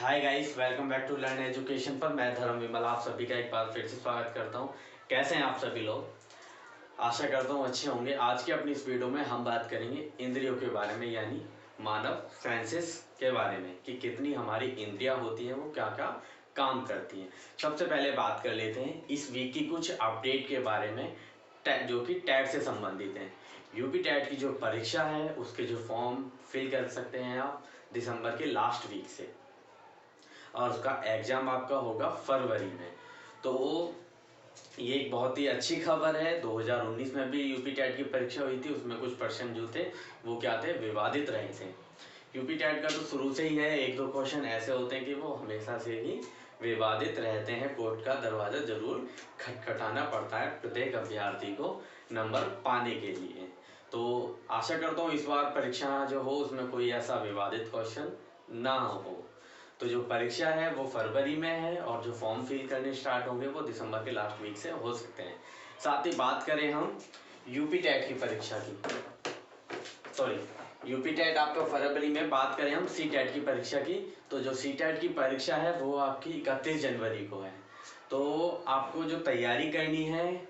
Hi guys, welcome back to learn education पर। मैं धर्म विमल आप सभी का एक बार फिर से स्वागत करता हूं। कैसे हैं आप सभी लोग? आशा करता हूं अच्छे होंगे। आज की अपनी इस वीडियो में हम बात करेंगे इंद्रियों के बारे में, यानी मानव सेंसेस के बारे में कि कितनी हमारी इंद्रियां होती हैं, वो क्या क्या काम करती हैं। सबसे पहले बात कर लेते हैं इस वीक की कुछ अपडेट के बारे में जो कि टैट से संबंधित हैं। यूपी टैट की जो परीक्षा है उसके जो फॉर्म फिल कर सकते हैं आप दिसंबर के लास्ट वीक से, और उसका एग्ज़ाम आपका होगा फरवरी में। तो ये एक बहुत ही अच्छी खबर है। 2019 में भी यूपी टैट की परीक्षा हुई थी, उसमें कुछ प्रश्न जो थे वो क्या थे, विवादित रहे थे। यूपी टैट का तो शुरू से ही है, एक दो क्वेश्चन ऐसे होते हैं कि वो हमेशा से ही विवादित रहते हैं। कोर्ट का दरवाज़ा जरूर खटखटाना पड़ता है प्रत्येक अभ्यर्थी को नंबर पाने के लिए। तो आशा करता हूँ इस बार परीक्षा जो हो उसमें कोई ऐसा विवादित क्वेश्चन ना हो। तो जो परीक्षा है वो फरवरी में है और जो फॉर्म फिल करने स्टार्ट होंगे वो दिसंबर के लास्ट वीक से हो सकते हैं। साथ ही बात करें हम यूपी टैट की परीक्षा की, यूपी टैट आपका फरवरी में, बात करें हम सी टैट की परीक्षा की, तो जो सी टैट की परीक्षा है वो आपकी 31 जनवरी को है। तो आपको जो तैयारी करनी है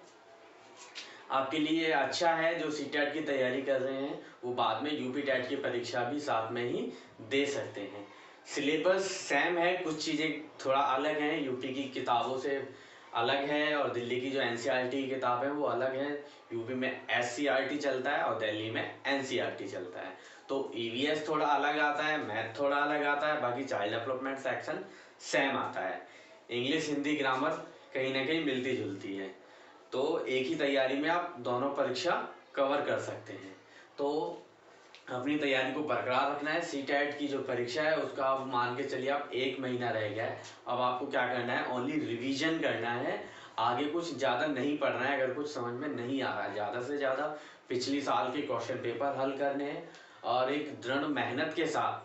आपके लिए अच्छा है। जो सी टैट की तैयारी कर रहे हैं वो बाद में यूपी टैट की परीक्षा भी साथ में ही दे सकते हैं। सिलेबस सेम है, कुछ चीज़ें थोड़ा अलग हैं, यूपी की किताबों से अलग है और दिल्ली की जो एनसीईआरटी की किताब है वो अलग है। यूपी में एससीईआरटी चलता है और दिल्ली में एनसीईआरटी चलता है। तो ईवीएस थोड़ा अलग आता है, मैथ थोड़ा अलग आता है, बाकी चाइल्ड डेवलपमेंट सेक्शन सेम आता है। इंग्लिश हिंदी ग्रामर कहीं ना कहीं मिलती जुलती है। तो एक ही तैयारी में आप दोनों परीक्षा कवर कर सकते हैं। तो अपनी तैयारी को बरकरार रखना है। सी टैट की जो परीक्षा है उसका आप मान के चलिए आप 1 महीना रह गया है। अब आपको क्या करना है, ओनली रिवीजन करना है, आगे कुछ ज़्यादा नहीं पढ़ना है। अगर कुछ समझ में नहीं आ रहा है, ज़्यादा से ज़्यादा पिछली साल के क्वेश्चन पेपर हल करने हैं और एक दृढ़ मेहनत के साथ,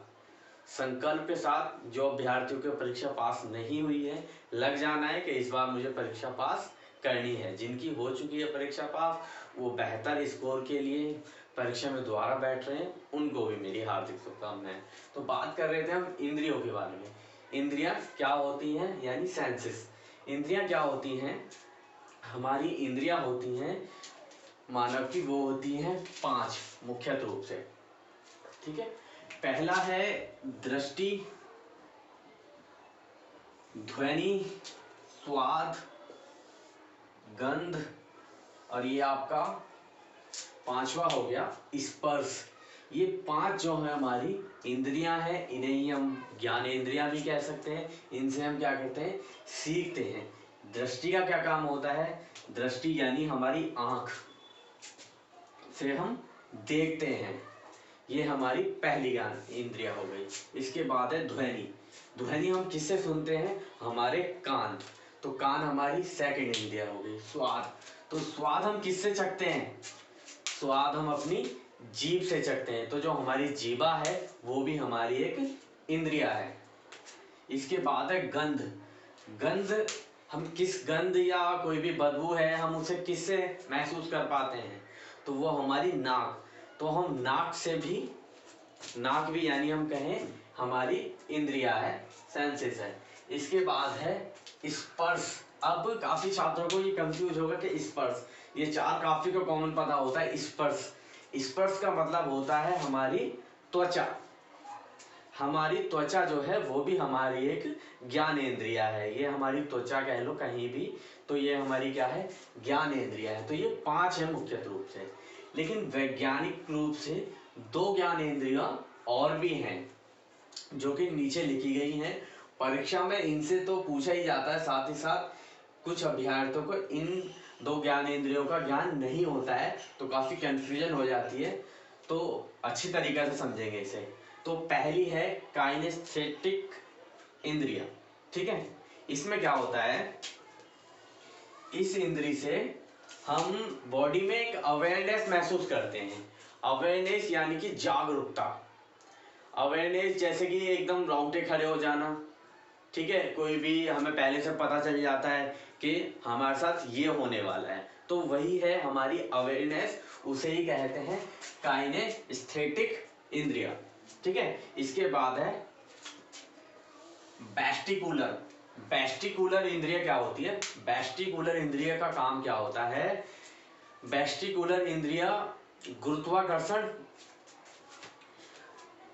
संकल्प के साथ, जो अभ्यर्थियों की परीक्षा पास नहीं हुई है, लग जाना है कि इस बार मुझे परीक्षा पास करनी है। जिनकी हो चुकी है परीक्षा पास वो बेहतर स्कोर के लिए परीक्षा में दोबारा बैठ रहे हैं, उनको भी मेरी हार्दिक शुभकामनाएं। तो बात कर रहे थे हम इंद्रियों के बारे में। इंद्रियां क्या होती हैं, यानी सेंसेस। इंद्रियां क्या होती हैं? हमारी इंद्रियां होती हैं मानव की, वो होती हैं 5 मुख्य रूप से। ठीक है, पहला है दृष्टि, ध्वनि, स्वाद, गंध, और ये आपका 5वां हो गया स्पर्श। ये 5 जो है हमारी इंद्रियां हैं, इन्हें ही हम ज्ञानेंद्रियां भी कह सकते हैं। इनसे हम क्या कहते हैं, सीखते हैं। दृष्टि का क्या काम होता है? दृष्टि यानी हमारी आंख से हम देखते हैं, ये हमारी पहली ज्ञान इंद्रिया हो गई। इसके बाद है ध्वनि। ध्वनि हम किससे सुनते हैं? हमारे कान, तो कान हमारी सेकंड इंद्रिया हो गई। स्वाद, तो स्वाद हम किससे चखते हैं? स्वाद हम अपनी जीभ से चखते हैं। तो जो हमारी जीभा है वो भी हमारी एक इंद्रिया है। इसके बाद है गंध। गंध, हम किस गंध या कोई भी बदबू है हम उसे किससे महसूस कर पाते हैं? तो वो हमारी नाक। तो हम नाक से भी, नाक भी यानी हम कहें हमारी इंद्रिया है, सेंसेस है। इसके बाद है स्पर्श। अब काफी छात्रों को ये कंफ्यूज होगा कि स्पर्श, ये 4 काफी को कॉमन पता होता है। स्पर्श, स्पर्श का मतलब होता है हमारी त्वचा। हमारी त्वचा जो है वो भी हमारी एक ज्ञानेंद्रिया है। ये हमारी त्वचा कह लो कहीं भी, तो ये हमारी क्या है, ज्ञानेंद्रिया है। तो ये 5 है मुख्य रूप से। लेकिन वैज्ञानिक रूप से 2 ज्ञानेंद्रियां और भी हैं जो कि नीचे लिखी गई हैं। परीक्षा में इनसे तो पूछा ही जाता है, साथ ही साथ कुछ अभ्यर्थियों को इन 2 ज्ञानेंद्रियों का ज्ञान नहीं होता है, तो काफी कंफ्यूजन हो जाती है। तो अच्छी तरीके से समझेंगे इसे। तो पहली है काइनेस्थेटिक इंद्रिय। ठीक है, इसमें क्या होता है, इस इंद्री से हम बॉडी में एक अवेयरनेस महसूस करते हैं। अवेयरनेस यानी कि जागरूकता। अवेयरनेस जैसे कि एकदम रोंगटे खड़े हो जाना। ठीक है, कोई भी हमें पहले से पता चल जाता है कि हमारे साथ ये होने वाला है, तो वही है हमारी अवेयरनेस, उसे ही कहते हैं काइनेस्थेटिक इंद्रिय। ठीक है, इसके बाद है वेस्टिकुलर, वेस्टिकुलर इंद्रिय क्या होती है? वेस्टिकुलर इंद्रिय का काम क्या होता है? वेस्टिकुलर इंद्रिय गुरुत्वाकर्षण,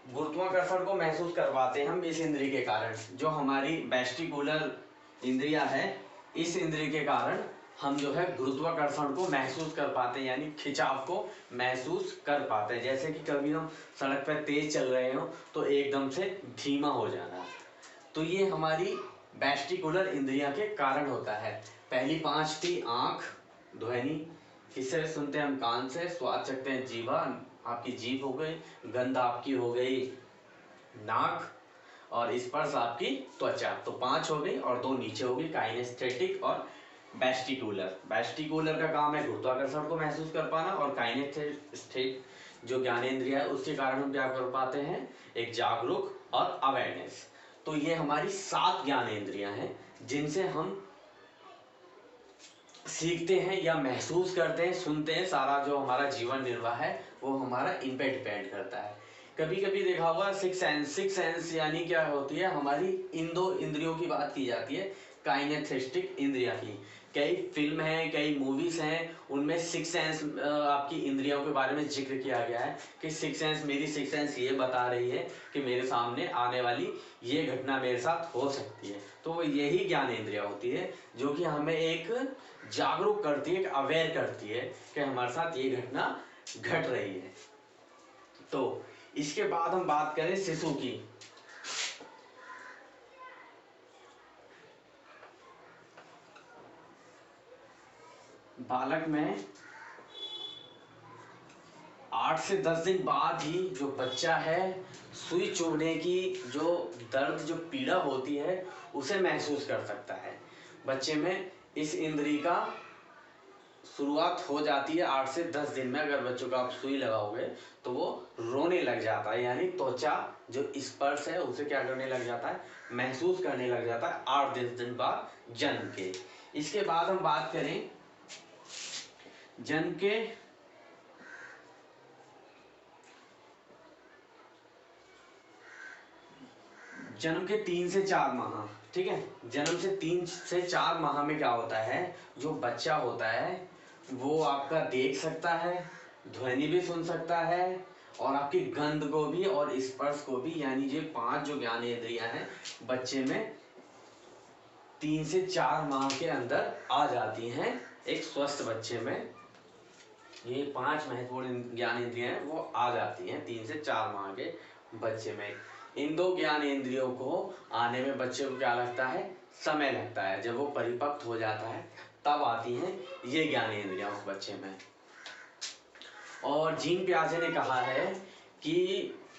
गुरुत्वाकर्षण को महसूस करवाते हैं हम इस इंद्रिय के कारण। जो हमारी वेस्टिकुलर इंद्रिया है, इस इंद्रिय के कारण हम जो है गुरुत्वाकर्षण को महसूस कर पाते हैं, यानी खिंचाव को महसूस कर पाते हैं। जैसे कि कभी हम सड़क पर तेज चल रहे हो तो एकदम से धीमा हो जाना, तो ये हमारी वेस्टिकुलर इंद्रिया के कारण होता है। पहली 5 थी आंख, ध्वनि, किससे सुनते हैं हम? कान से। स्वाद चखते हैं जीवा, आपकी जीभ हो गई। गंध आपकी हो गई नाक, और स्पर्श आपकी त्वचा। तो 5 हो गई और 2 नीचे हो गई, काइनेस्थेटिक और वेस्टिकुलर। वेस्टिकुलर का काम है गुरुत्वाकर्षण को महसूस कर पाना, और काइनेस्थेटिक जो ज्ञानेंद्रिय है उसके कारण हम क्या कर पाते हैं? एक जागरूक और अवेयरनेस। तो ये हमारी 7 ज्ञानेंद्रियां हैं जिनसे हम सीखते हैं या महसूस करते हैं, सुनते हैं। सारा जो हमारा जीवन निर्वाह है वो हमारा इन पे डिपेंड करता है। कभी कभी देखा होगा सिक्स सेंस, सिक्स सेंस यानी क्या होती है? हमारी इन 2 इंद्रियों की बात की जाती है, काइनेस्थेटिक इंद्रिया की। कई फिल्म हैं, कई मूवीज हैं, उनमें सिक्स सेंस आपकी इंद्रियों के बारे में जिक्र किया गया है कि सिक्स सेंस, मेरी सिक्स सेंस ये बता रही है कि मेरे सामने आने वाली ये घटना मेरे साथ हो सकती है। तो वो यही ज्ञान इंद्रिया होती है जो कि हमें एक जागरूक करती है, एक अवेयर करती है कि हमारे साथ ये घटना घट रही है। तो इसके बाद हम बात करें शिशु की। बालक में 8 से 10 दिन बाद ही जो बच्चा है सुई चुभने की जो दर्द, जो पीड़ा होती है उसे महसूस कर सकता है। बच्चे में इस इंद्री का शुरुआत हो जाती है 8 से 10 दिन में। अगर बच्चों को आप सुई लगाओगे तो वो रोने लग जाता है, यानी त्वचा जो स्पर्श है उसे क्या करने लग जाता है? महसूस करने लग जाता है 8-10 दिन बाद जन्म के। इसके बाद हम बात करें जन्म के 3 से 4 माह, ठीक है। जन्म से 3 से 4 माह में क्या होता है? जो बच्चा होता है वो आपका देख सकता है, ध्वनि भी सुन सकता है, और आपकी गंध को भी और स्पर्श को भी, यानी ये 5 जो ज्ञानेंद्रियां हैं बच्चे में 3 से 4 माह के अंदर आ जाती हैं। एक स्वस्थ बच्चे में ये 5 महत्वपूर्ण ज्ञानेंद्रियां हैं वो आ जाती हैं 3 से 4 माह के बच्चे में। इन 2 ज्ञानेंद्रियों को आने में बच्चे को क्या लगता है? समय लगता है। जब वो परिपक्व हो जाता है तब आती हैं ये ज्ञानेंद्रियां उस बच्चे में। और जीन पियाजे ने कहा है कि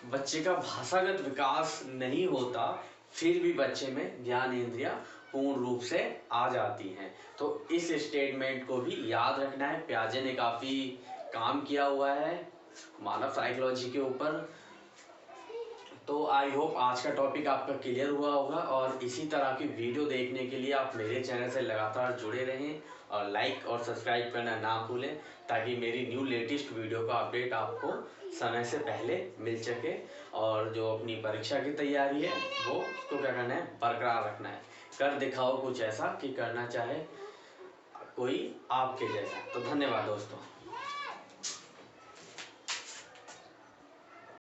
बच्चे का भाषागत विकास नहीं होता फिर भी बच्चे में ज्ञानेंद्रियां पूर्ण रूप से आ जाती हैं। तो इस स्टेटमेंट को भी याद रखना है। पियाजे ने काफी काम किया हुआ है मानव साइकोलॉजी के ऊपर। तो आई होप आज का टॉपिक आपका क्लियर हुआ होगा, और इसी तरह की वीडियो देखने के लिए आप मेरे चैनल से लगातार जुड़े रहें और लाइक और सब्सक्राइब करना ना भूलें, ताकि मेरी न्यू लेटेस्ट वीडियो का अपडेट आपको समय से पहले मिल सके। और जो अपनी परीक्षा की तैयारी है वो उसको क्या करना है? बरकरार रखना है। कर दिखाओ कुछ ऐसा कि करना चाहे कोई आपके जैसा। तो धन्यवाद दोस्तों।